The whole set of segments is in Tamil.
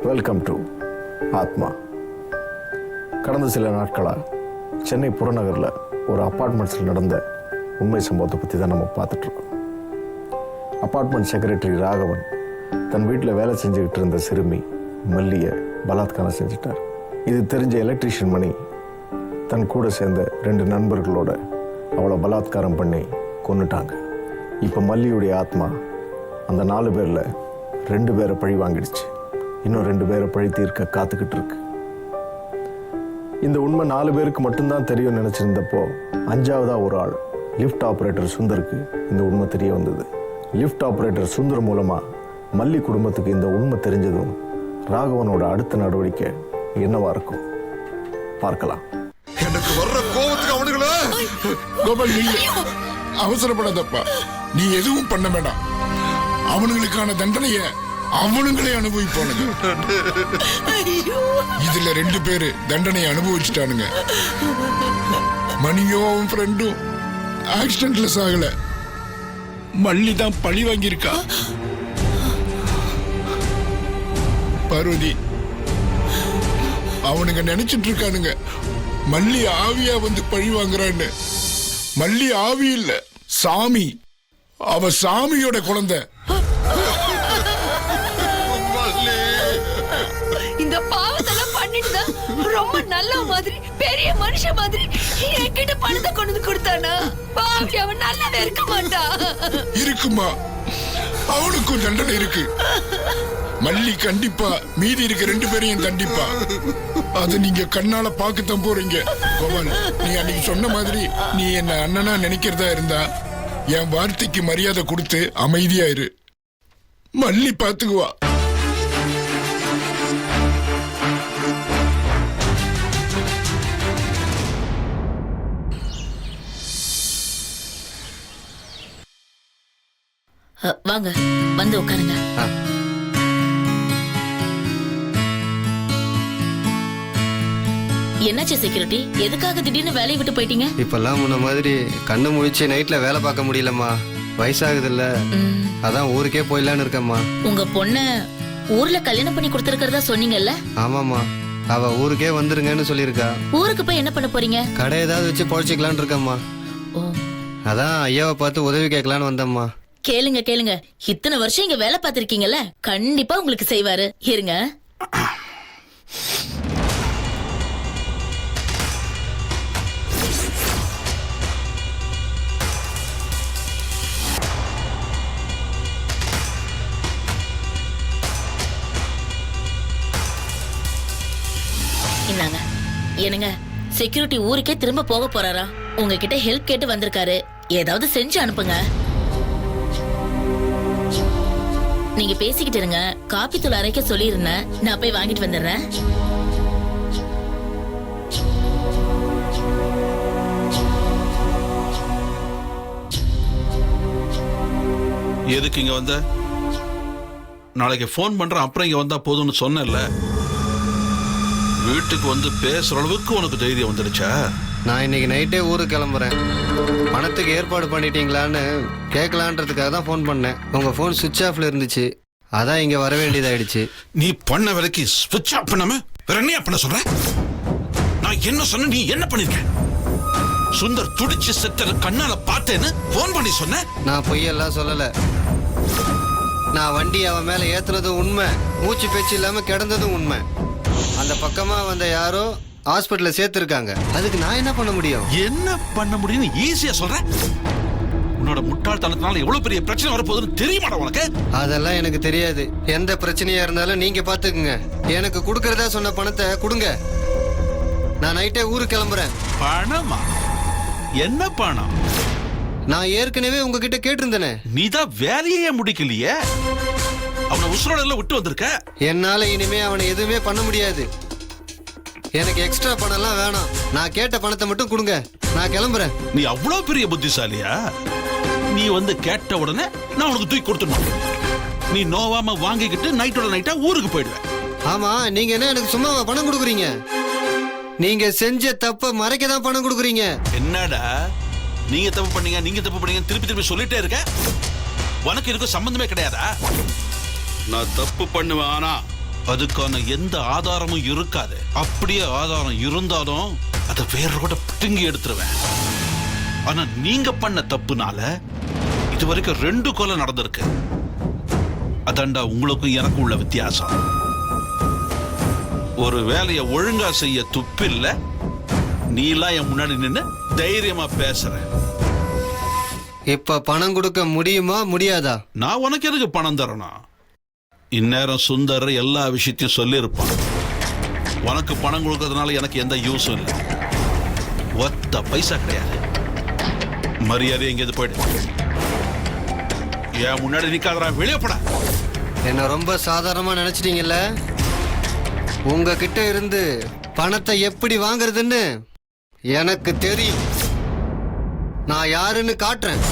வெல்கம் டு ஆத்மா. கடந்த சில நாட்களாக சென்னை புறநகரில் ஒரு அப்பார்ட்மெண்ட்ஸில் நடந்த உண்மை சம்பவத்தை பற்றி தான் நம்ம பார்த்துட்ருக்கோம். அப்பார்ட்மெண்ட் செக்ரட்டரி ராகவன் தன் வீட்டில் வேலை செஞ்சுக்கிட்டு இருந்த சிறுமி மல்லியை பலாத்காரம் செஞ்சிட்டார். இது தெரிஞ்ச எலக்ட்ரீஷியன் மணி தன் கூட சேர்ந்த 2 நண்பர்களோட அவளை பலாத்காரம் பண்ணி கொன்னுட்டாங்க. இப்போ மல்லியுடைய ஆத்மா அந்த 4 பேரில் 2 பேரை பழி வாங்கிடுச்சு. இன்னும் 2 பேரை பழி தீர்க்க காத்துக்கிட்டு இருக்கு. இந்த உண்மை 4 பேருக்கு மட்டும்தான் தெரியும் நினச்சிருந்தப்போ 5ஆவதா ஒரு ஆள் லிஃப்ட் ஆப்ரேட்டர் சுந்தருக்கு இந்த உண்மை தெரிய வந்தது. லிஃப்ட் ஆப்ரேட்டர் சுந்தர் மூலமாக மல்லி குடும்பத்துக்கு இந்த உண்மை தெரிஞ்சதும் ராகவனோட அடுத்த நடவடிக்கை என்னவா இருக்கும் பார்க்கலாம். எனக்கு வர்ற கோபத்துக்கு அவனுங்களா கோபால், நீ அவசரப்படாதப்பா. நீ எதுவும் பண்ண வேண்டாம். அவனுங்களுக்கான தண்டனைய அவனுங்களே அனுபவிப்பானுங்க. இதுல 2 பேரு தண்டனையை அனுபவிச்சுட்டானுங்க. மணியும் அவன் ஃப்ரெண்டும் ஆக்சிடென்ட்ல சாகல, மல்லி தான் பழி வாங்கியிருக்கா. பார்வதி, அவனுங்க நினைச்சிட்டு இருக்கானுங்க மல்லி ஆவியா வந்து பழி வாங்குறான்னு. மல்லி ஆவி இல்ல, சாமி. அவ சாமியோட குழந்தை. இந்த பாவத்தெல்லாம் பண்ணிட்டு ரொம்ப நல்ல மாதிரி பெரிய மனுஷ மாதிரி என்கிட்ட பணத்தை கொண்டு கொடுத்தானா? பாவி, அவன் நல்லாவே இருக்க மாட்டா. இருக்குமா, அவனுக்கும் தண்டனை இருக்கு. மல்லி கண்டிப்பா மீதி இருக்க 2 பேரையும் தண்டிப்பா. அது நீங்க கண்ணால பாக்கத்தான் போறீங்க. கோபால், நீ அன்னைக்கு சொன்ன மாதிரி நீ என்ன அண்ணனா நினைக்கிறதா இருந்தா என் வார்த்தைக்கு மரியாதை கொடுத்து அமைதியா இரு. மல்லி பாத்துக்குவா. வாங்க, வந்து உட்காருங்க. என்னாச்சு செக்யூரிட்டி? எதுக்காக திடீர்னு வேலையை விட்டு போயிட்டீங்க? இப்பெல்லாம் முன்ன மாதிரி கண்ணு முழிச்சு நைட்ல வேலை பார்க்க முடியலம்மா. வயசாகுது இல்ல, அதான் ஊருக்கே போயிடலான்னு இருக்கம்மா. உங்க பொண்ண ஊர்ல கல்யாணம் பண்ணி கொடுத்திருக்கிறதா சொன்னீங்கல்ல? ஆமாம்மா, அவ ஊருக்கே வந்துருங்கன்னு சொல்லியிருக்கா. ஊருக்கு போய் என்ன பண்ண போறீங்க? கடை ஏதாவது வச்சு பொழைச்சிக்கலான்னு இருக்கம்மா. அதான் ஐயாவை பார்த்து உதவி கேட்கலான்னு வந்தம்மா. கேளுங்க கேளுங்க, இத்தனை வருஷம் இங்க வேலை பார்த்திருக்கீங்கல்ல, கண்டிப்பா உங்களுக்கு செய்வாரு. இருங்க. என்னங்க, செக்யூரிட்டி ஊருக்கே திரும்ப போக போறாரா? உங்ககிட்ட ஹெல்ப் கேட்டு வந்திருக்காரு. ஏதாவது செஞ்சு அனுப்புங்க. நீங்க பேசிக்கிட்டு இருங்க. காப்பி தூள் அரைக்க சொல்லிருந்தேன், நான் போய் வாங்கிட்டு வந்துடுறேன். எதுக்கு இங்க வந்த? நாளைக்கு போன் பண்றேன், அப்புறம் இங்க வந்தா போதும்னு சொன்னல. வீட்டுக்கு வந்து பேசுற அளவுக்கு உனக்கு தைரியம் வந்துடுச்சா? நான் இன்னைக்கு நைட்டே ஊருக்கு கிளம்புறேன். பணத்துக்கு ஏற்பாடு பண்ணிட்டீங்களான்னு கேட்கலான்றதுக்காக தான் ஃபோன் பண்ணேன். உங்க ஃபோன் சுவிட்ச் ஆஃப்ல இருந்துச்சு, அதான் இங்க வர வேண்டியதாயிடுச்சு. நீ பண்ண வேலைக்கு சுவிட்ச் ஆஃப் பண்ணாம வேற என்ன பண்ண சொல்ற? நான் என்ன சொன்ன, நீ என்ன பண்ணிருக்க? சுந்தர் துடிச்சு செத்தற கண்ணால பார்த்தேன்னு போன் பண்ணி சொன்ன. நான் பொய்யெல்லாம் சொல்லல. நான் வண்டி அவன் மேல ஏத்துனதும் உண்மை, மூச்சு பேச்சு இல்லாம கிடந்ததும் உண்மை. அந்த பக்கமா வந்த யாரோ ஹாஸ்பிட்டல்ல சேர்த்திருக்காங்க. அதுக்கு நான் என்ன பண்ண முடியும்? என்ன பண்ண முடியும்னு ஈஸியா சொல்ற? உன்னோட முட்டாள்தனத்தினால எவ்வளவு பெரிய பிரச்சனை வரப்போகுதுன்னு தெரியுமாடா உனக்கு? அதெல்லாம் எனக்கு தெரியாது. எந்த பிரச்சனையா இருந்தாலும் நீங்க பாத்துக்குங்க. எனக்கு கொடுக்கறதா சொன்ன பணத்தை கொடுங்க. நான் நைட்டே ஊருக்கு கிளம்புறேன். பணமா? என்ன பணம்? நான் ஏற்கனவே உங்ககிட்ட கேட்டிருந்தேனே. நீதான் வேலையே முடிக்கலையே. அவனை உசுரோட எல்லாம் விட்டு வந்திருக்க. என்னால இனிமே அவனை எதுவுமே பண்ண முடியாது. எனக்கு எக்ஸ்ட்ரா பணம் எல்லாம் வேணாம். நான் கேட்ட பணத்தை மட்டும் கொடுங்க, நான் கிளம்புறேன். நீ அவ்வளவு பெரிய புத்திசாலியா? நீ வந்து கேட்ட உடனே நான் உனக்கு தூக்கி கொடுத்துடணும். நீ நோவாம வாங்கிக்கிட்டு நைட்டோட நைட்டா ஊருக்கு போயிடுவேன். ஆமா, நீங்க என்ன எனக்கு சும்மாவா பணம் கொடுக்குறீங்க? நீங்க செஞ்ச தப்ப மறைக்க தான் பணம் கொடுக்குறீங்க. என்னடா நீங்க தப்பு பண்ணீங்க திருப்பி திருப்பி சொல்லிட்டே இருக்க. உனக்கு இதுக்கு சம்பந்தமே கிடையாதா? நான் தப்பு பண்ணுவேன், ஆனா அதுக்கான எந்த ஆதாரமும் இருக்காது. அப்படியே ஆதாரம் இருந்தாலும் அதை வேரோட பிடுங்கி எடுத்துருவேன். ஆனா நீங்க பண்ண தப்புனால இது வரைக்கும் 2 கொலை நடந்திருக்கு. அதாண்டா உங்களுக்கும் எனக்கும் உள்ள வித்தியாசம். ஒரு வேலையை ஒழுங்கா செய்ய துப்பில்ல, நீலாம் என் முன்னாடி நின்று தைரியமா பேசுற. இப்ப பணம் கொடுக்க முடியுமா முடியாதா? நான் உனக்கு எதுக்கு பணம் தரணும்? இந்நேரம் சுந்தர் எல்லா விஷயத்தையும் சொல்லியிருப்பான். உனக்கு பணம் கொடுக்கறதுனால எனக்கு எந்த யூஸும் இல்லை. ஒத்த பைசா கிடையாது. மரியாதை எங்கேயாவது போயிடு. என் முன்னாடி நிக்காதடா, வெளியே போடா. என்ன ரொம்ப சாதாரணமா நினைச்சிட்டீங்கல்ல? உங்ககிட்ட இருந்து பணத்தை எப்படி வாங்குறதுன்னு எனக்கு தெரியும். நான் யாருன்னு காட்டுறேன்.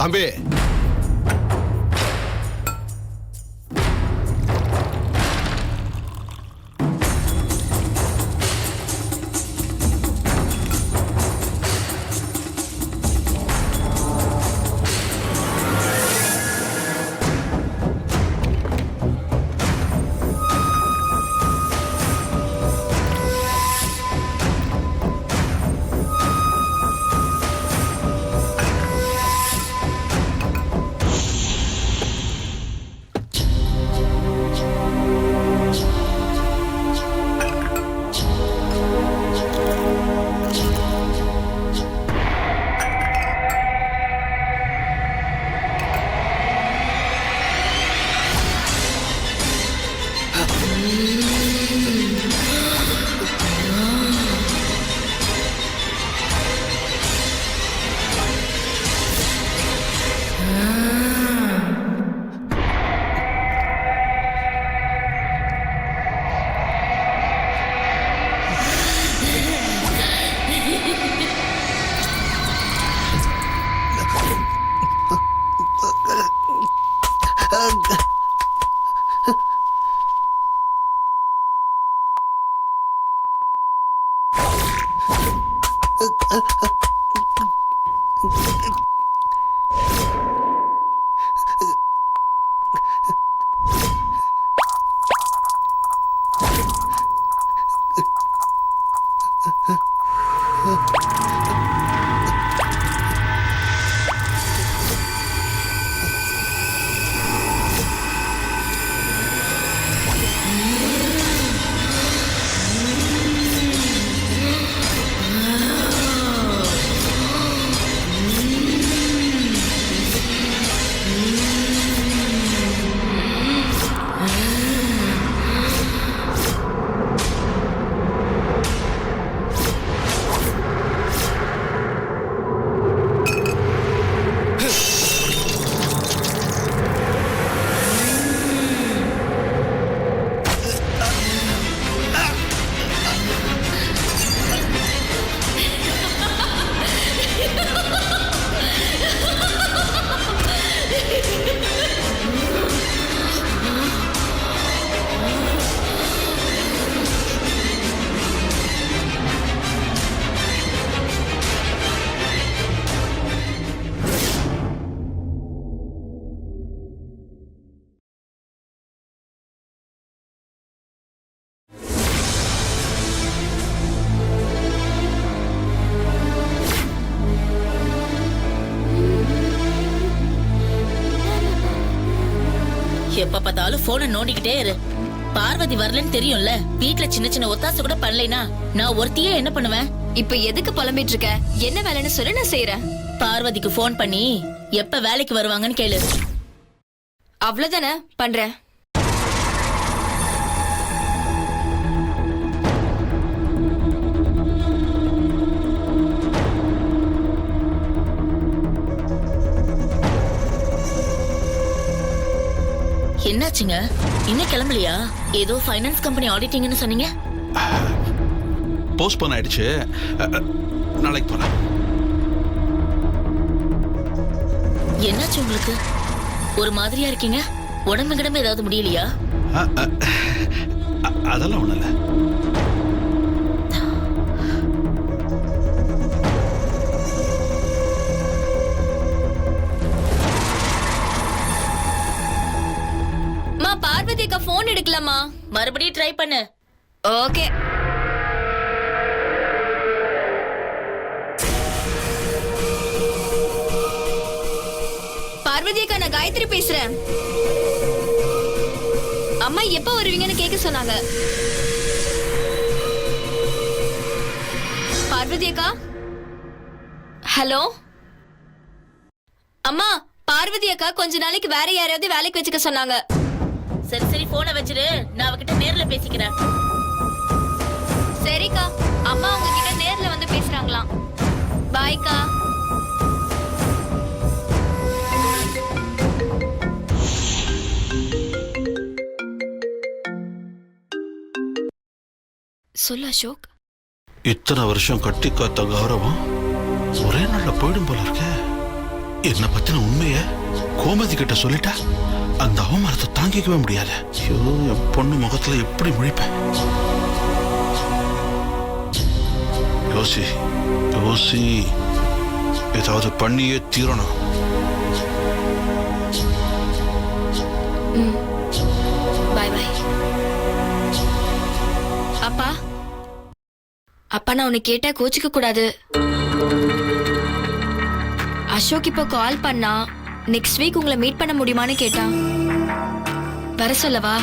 தம்பி, எப்ப பார்த்தாலும் போனை நோண்டிக்கிட்டே இரு. பார்வதி வரலன்னு தெரியும்ல. வீட்டுல சின்ன சின்ன ஒத்தாசை கூட பண்ணலைனா நான் ஒருத்தியே என்ன பண்ணுவேன்? இப்ப எதுக்கு புலம்பிட்டு இருக்க? என்ன வேலைன்னு சொல்லு, நான் செய்யறேன். பார்வதிக்கு போன் பண்ணி எப்ப வேலைக்கு வருவாங்கன்னு கேளு. அவ்வளவுதானே பண்றேன். என்னாச்சுங்க? இன்னும் கிளம்பலையா? ஏதோ ஃபைனான்ஸ் கம்பெனி ஆடிட்டிங்னு சொன்னீங்க. போஸ்ட்போன் ஆயிடுச்சு. நாளைக்கு போறேன். என்னாச்சு உங்களுக்கு? ஒரு மாதிரியா இருக்கீங்க. உடம்பு கிடம்பு ஏதாவது முடியலையா? அதெல்லாம் ஒண்ணும் இல்ல. பார்வதி அக்கா போன் எடுக்கலாமா? மறுபடியும் ட்ரை பண்ணு. ஓகே. பார்வதி அக்கா, நான் காயத்ரி பேசுறேன். அம்மா எப்ப வருவீங்கன்னு கேட்க சொன்னாங்க. பார்வதி அக்கா, ஹலோ அம்மா. பார்வதி அக்கா கொஞ்ச நாளைக்கு வேற யாரையாவது வேலைக்கு வச்சுக்க சொன்னாங்க. சரி சரி, போனை வச்சிரு. நான் அவகிட்ட நேர்ல பேசிக்கிறேன். சரிக்கா. அம்மா உங்ககிட்ட நேர்ல வந்து பேசுறாங்களாம். பாய்க்கா. சொல்லு அசோக். இத்தனை வருஷம் கட்டி காத்த கௌரவம் ஒரே நாள்ல போயிடும் போல இருக்க. என்ன பத்தின உண்மைய கோமதி கிட்ட சொல்லிட்டா அந்த அவமானத்தை தாங்கிக்கவே முடியாது. ஐயோ, என் பொண்ணு முகத்துல எப்படி முழிப்பேன்? யோசி யோசி, ஏதாவது பண்ணியே தீரணும். பாய் பாய். அப்பா அப்பா, நான் உன்னை கேட்டா கோச்சிக்க கூடாது. அசோக் இப்போ கால் பண்ணா நெக்ஸ்ட் வீக் உங்களை மீட் பண்ண முடியுமான்னு கேட்டான். வர சொல்லவா?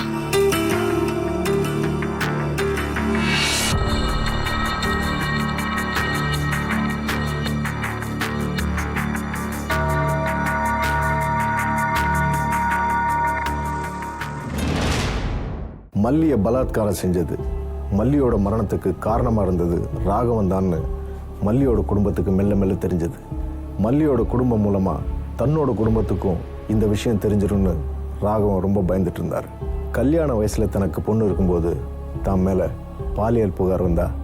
மல்லியை பலாத்காரம் செஞ்சது, மல்லியோட மரணத்துக்கு காரணமாக இருந்தது ராகவன் தான்னு மல்லியோட குடும்பத்துக்கு மெல்ல மெல்ல தெரிஞ்சது. மல்லியோட குடும்பம் மூலமாக தன்னோட குடும்பத்துக்கும் இந்த விஷயம் தெரிஞ்சிடும்னு ராகவன் ரொம்ப பயந்துட்டு இருந்தார். கல்யாண வயசில் தனக்கு பொண்ணு இருக்கும்போது தான் மேலே பாலியல் புகார் இருந்தால்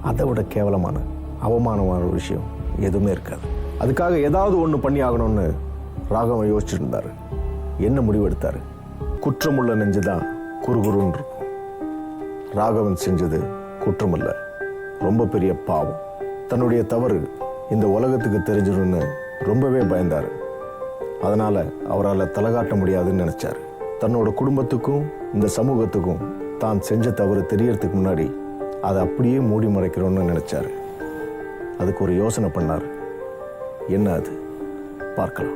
அதை விட கேவலமான அவமானமான ஒரு விஷயம் எதுவுமே இருக்காது. அதுக்காக ஏதாவது ஒன்று பண்ணி ஆகணும்னு ராகவன் யோசிச்சுட்டு இருந்தார். என்ன முடிவெடுத்தார்? குற்றமுள்ள நெஞ்சு தான் குறுகுறுன்னு இருக்கும். ராகவன் செஞ்சது குற்றமல்ல, ரொம்ப பெரிய பாவம். தன்னுடைய தவறு இந்த உலகத்துக்கு தெரிஞ்சிடும்னு ரொம்பவே பயந்தார். அதனால அவரால் தலகாட்ட முடியாதுன்னு நினைச்சார். தன்னோட குடும்பத்துக்கும் இந்த சமூகத்துக்கும் தான் செஞ்ச தவறு தெரியறதுக்கு முன்னாடி அதை அப்படியே மூடி மறைக்கிறோன்னு நினைச்சாரு. அதுக்கு ஒரு யோசனை பண்ணார். என்ன அது? பார்க்கலாம்.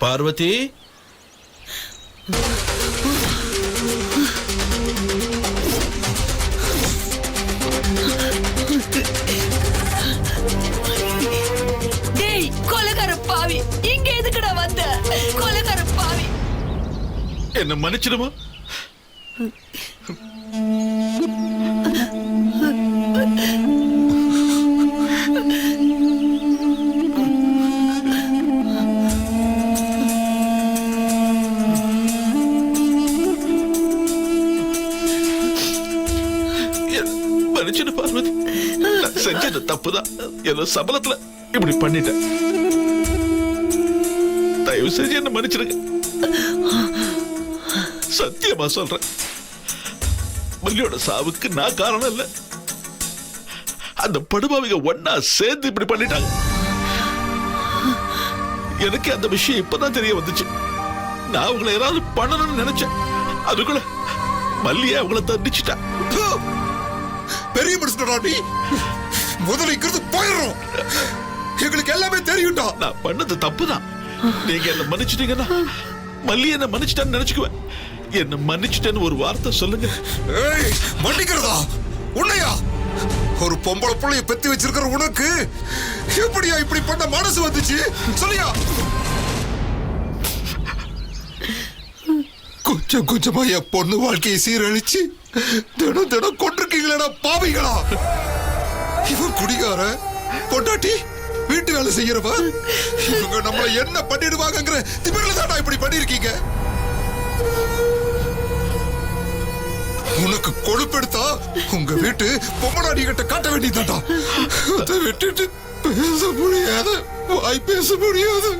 பார்வதி, டேய் கொலைகார பாவி, இங்க எதுக்குடா வந்த? கொலைகார பாவி, என்ன மன்னிச்சிடுமா? மன்னிச்சிடு பார்வதி, நான் செஞ்சது தப்புதான். ஏதோ சபலத்துல இப்படி பண்ணிட்டேன். தயவு செஞ்சு என்ன மன்னிச்சிடுங்க. சத்தியமா சொல்றேன், மல்லியோட சாவுக்கு நான் காரணம் இல்ல. அந்த படுபாவிங்க ஒன்னா சேர்ந்து இப்படி பண்ணிட்டாங்க. எனக்கு அந்த விஷயம் இப்பதான் தெரிய வந்துச்சு. நான் அவங்களை ஏதாவது பண்ணணும்னு நினைச்சேன். அதுக்குள்ள மல்லிய அவங்கள தண்டிச்சுட்டா. பெரிய மனுஷனடா நீ. முதலிக்கிறது போயிடுறோம். எங்களுக்கு எல்லாமே தெரியும்டா. நான் பண்ணது தப்புதான். நீங்க என்ன மன்னிச்சிட்டீங்கன்னா மல்லி என்ன மன்னிச்சிட்டான்னு நினைச்சுக்குவேன். என்ன மன்னிச்சிட்டேன்னு ஒரு வார்த்தை சொல்லுங்க. ஏய், மன்னிக்கிறதா? உன்னையா? ஒரு பொம்பளை புள்ளைய பெத்தி வச்சிருக்கிற உனக்கு எப்படியா இப்படி பண்ண மனசு வந்துச்சு? சொல்லியா? கொஞ்சம் கொஞ்சமா என் பொண்ணு வாழ்க்கையை சீரழிச்சு தினம் தினம் கொண்டிருக்கீங்களா பாவிகளா? இவன் குடிகார பொண்டாட்டி வீட்டு வேலை செய்யறவ, இவங்க நம்மள என்ன பண்ணிடுவாங்கங்கிற திமிரில தான்டா இப்படி பண்ணிருக்கீங்க. உனக்கு கொழுப்பெடுத்தா உங்க வீட்டு பொம்மனாடி கிட்ட காட்ட வேண்டியதாடா. அதை விட்டுட்டு பேச முடியாது, வாய் பேச முடியாது.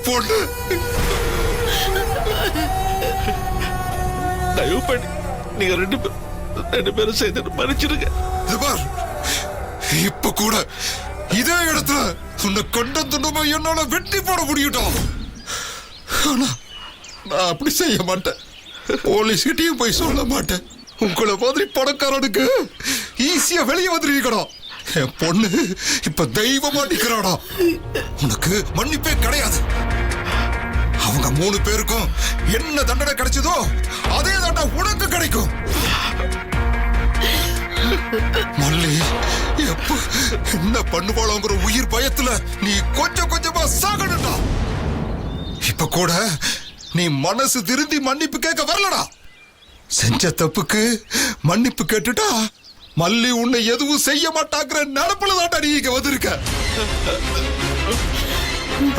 பொண்ணு தயவு பண்ணி நீங்க ரெண்டு பேரும் சேர்ந்து மன்னிச்சிருங்க. பார், இப்ப கூட இதே இடத்துல உன்னை கண்ட துண்டமா என்னால வெட்டி போட முடியும்டா. ஆனா நான் அப்படி செய்ய மாட்டேன். போலீஸ் கிட்டயும் போய் சொல்ல மாட்டேன். உங்களை மாதிரி பணக்காரனுக்கு ஈஸியா வெளியே வந்துருக்கணும். என் பொண்ணு இப்ப தெய்வமா நிக்கிறாடா. உனக்கு மன்னிப்பே கிடையாது. அவங்க 3 பேருக்கும் என்ன தண்டனை கிடைச்சதோ அதே தண்டனை உனக்கு கிடைக்கும். மல்லி எப்ப என்ன பண்ணுவாளோங்கிற உயிர் பயத்துல நீ கொஞ்சம் கொஞ்சமா சாகணும்டா. இப்ப கூட நீ மனசு திருந்தி மன்னிப்பு கேட்க வரலடா. செஞ்ச தப்புக்கு மன்னிப்பு கேட்டுட்டா மல்லி உன்னை எதுவும் செய்ய மாட்டாங்கிற நடப்புல தான்டா நீ இங்க வந்திருக்க.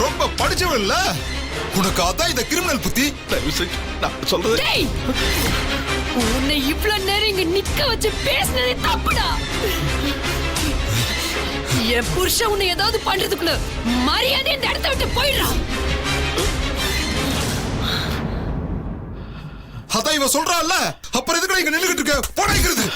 ரொம்ப படிச்சவன்ல உனக்கு அதான் இந்த கிரிமினல் புத்தி. தயவு செஞ்சு நான் சொல்றது. டேய், உன்னை இவ்வளவு நேரம் இங்க நிக்க வச்சு பேசினதே தப்புடா. என் புருஷன் உன்னை ஏதாவது பண்றதுக்குள்ள மரியாதை இந்த இடத்த விட்டு போயிடுறான். அதான் இவ சொல்றான்ல, அப்புறம் எதுக்கு இங்க நின்னுகிட்டு இருக்க? போடாங்கிறது.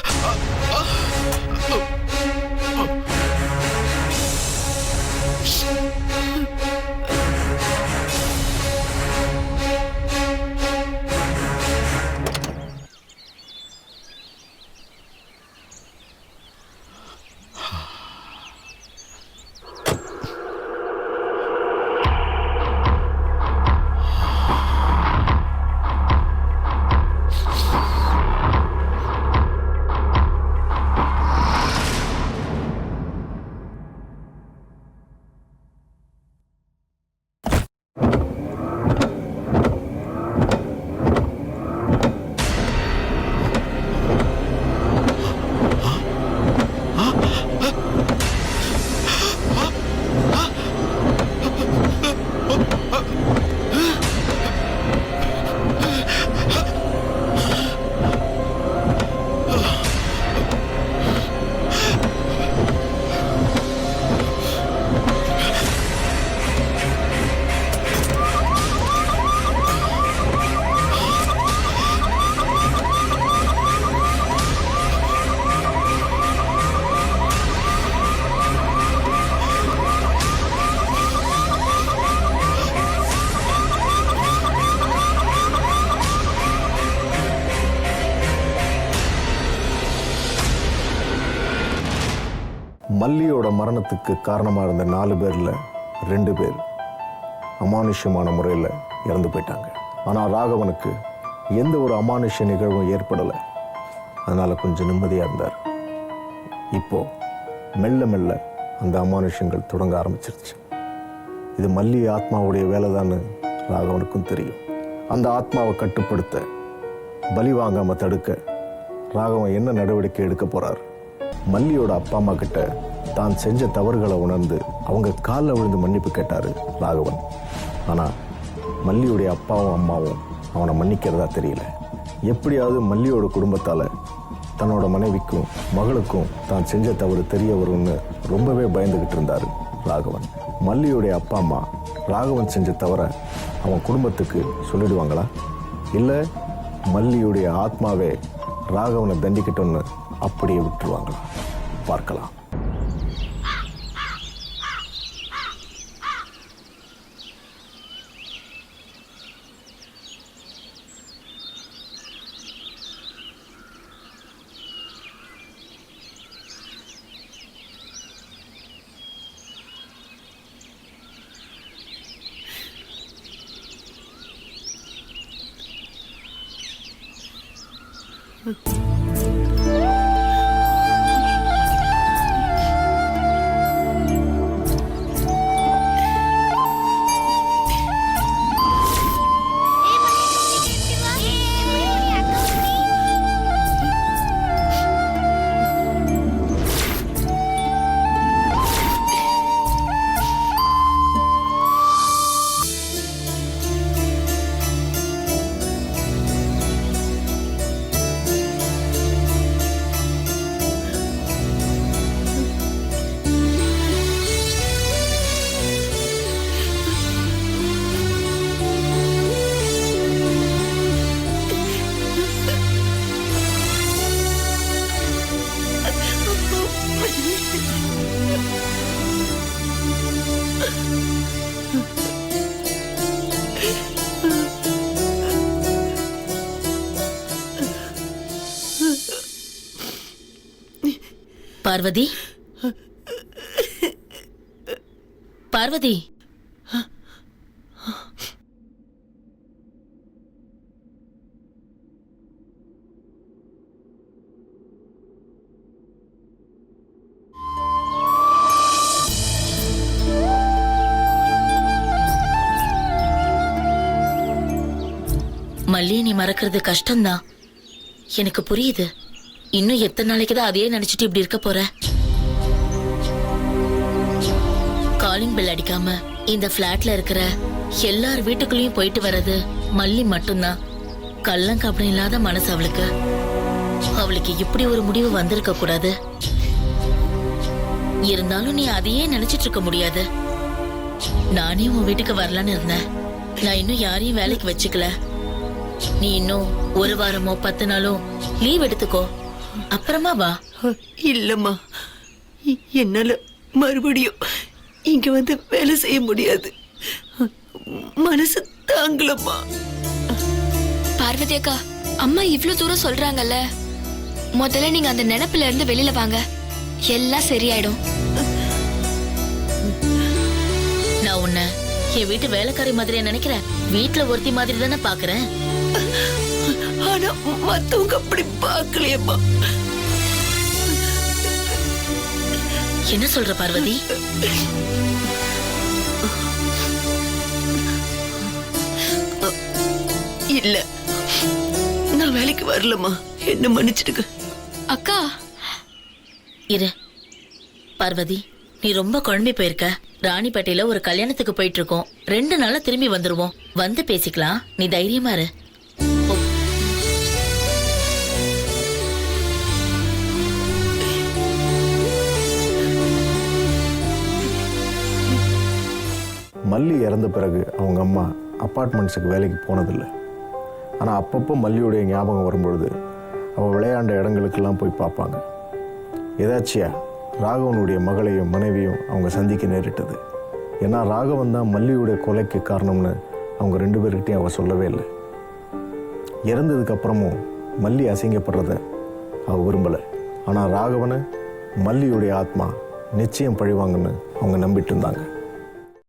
மல்லியோட மரணத்துக்கு காரணமாக இருந்த 4 பேரில் 2 பேர் அமானுஷ்யமான முறையில் இறந்து போயிட்டாங்க. ஆனால் ராகவனுக்கு எந்த ஒரு அமானுஷ்ய நிகழ்வும் ஏற்படலை. அதனால் கொஞ்சம் நிம்மதியாக இருந்தார். இப்போது மெல்ல மெல்ல அந்த அமானுஷ்யங்கள் தொடங்க ஆரம்பிச்சிருச்சு. இது மல்லி ஆத்மாவுடைய வேலைதான்னு ராகவனுக்கும் தெரியும். அந்த ஆத்மாவை கட்டுப்படுத்த, பலி வாங்காமல் தடுக்க ராகவன் என்ன நடவடிக்கை எடுக்க போகிறார்? மல்லியோட அப்பா அம்மா கிட்ட தான் செஞ்ச தவறுகளை உணர்ந்து அவங்க காலில் விழுந்து மன்னிப்பு கேட்டார் ராகவன். ஆனால் மல்லியோடைய அப்பாவும் அம்மாவும் அவனை மன்னிக்கிறதா தெரியல. எப்படியாவது மல்லியோட குடும்பத்தால் தன்னோட மனைவிக்கும் மகளுக்கும் தான் செஞ்ச தவறு தெரிய வரும்னு ரொம்பவே பயந்துகிட்டு இருந்தார் ராகவன். மல்லியோடைய அப்பா அம்மா ராகவன் செஞ்ச தவறை அவன் குடும்பத்துக்கு சொல்லிடுவாங்களா? இல்லை மல்லியுடைய ஆத்மாவே ராகவனை தண்டிக்கட்டும்னு அப்படியே விட்டுருவாங்களா? பார்க்கலாம். பார்வதி, பார்வதி, மல்லியை நீ மறக்கிறது கஷ்டம்தான், எனக்கு புரியுது. இன்னும் எத்தனை நாளைக்கு தான் அதையே நினைச்சிட்டு இப்படி இருக்க போற? காலிங் பெல் அடிக்காம இந்த பிளாட்ல இருக்கிற எல்லார் வீட்டுக்குள்ளேயும் போயிட்டு வர்றது மல்லி மட்டும்தான். கள்ளங்கப்படம் இல்லாத மனசு அவளுக்கு. அவளுக்கு இப்படி ஒரு முடிவு வந்திருக்க கூடாது. இருந்தாலும் நீ அதையே நினைச்சிட்டு இருக்க முடியாது. நானே உன் வீட்டுக்கு வரலான்னு இருந்தேன். நான் இன்னும் யாரையும் வேலைக்கு வச்சுக்கல. நீ இன்னும் 1 வாரமோ 10 நாளோ லீவ் எடுத்துக்கோ, அப்புறமா வா. இல்லம்மா, என்னால மறுபடியும் இங்க வந்து வேலை செய்ய முடியாது. மனசு தாங்கலம்மா. பார்வதி அக்கா, அம்மா இவ்ளோ தூரம் சொல்றாங்கல்ல, முதல்ல நீங்க அந்த நினைப்புல இருந்து வெளியில வாங்க, எல்லாம் சரியாயிடும். நான் உன்னை என் வீட்டு வேலைக்காரி மாதிரியா நினைக்கிறேன்? வீட்டுல ஒருத்தி மாதிரி தானே பாக்குறேன். ஆனா மத்தவங்க அப்படி பாக்கலையம்மா. என்ன சொல்ற பார்வதி? இல்ல, நான் வேலைக்கு வரலம்மா, என்ன மன்னிச்சிடுங்க. அக்கா, இரு பார்வதி, நீ ரொம்ப குழம்பி போயிருக்க. ராணிப்பேட்டையில ஒரு கல்யாணத்துக்கு போயிட்டு இருக்கோம். 2 நாள்ல திரும்பி வந்துருவோம். வந்து பேசிக்கலாம். நீ தைரியமா இரு. மல்லி இறந்த பிறகு அவங்க அம்மா அப்பார்ட்மெண்ட்ஸுக்கு வேலைக்கு போனதில்லை. ஆனால் அப்பப்போ மல்லியுடைய ஞாபகம் வரும்பொழுது அவள் விளையாண்ட இடங்களுக்கெல்லாம் போய் பார்ப்பாங்க. எதாச்சியா ராகவனுடைய மகளையும் மனைவியும் அவங்க சந்திக்க நேரிட்டது. ஏன்னா ராகவன் தான் மல்லியுடைய கொலைக்கு காரணம்னு அவங்க 2 பேர்கிட்டையும் அவள் சொல்லவே இல்லை. இறந்ததுக்கப்புறமும் மல்லி அசிங்கப்படுறத அவள் விரும்பலை. ஆனால் ராகவனை மல்லியுடைய ஆத்மா நிச்சயம் பழிவாங்கன்னு அவங்க நம்பிட்டு இருந்தாங்க.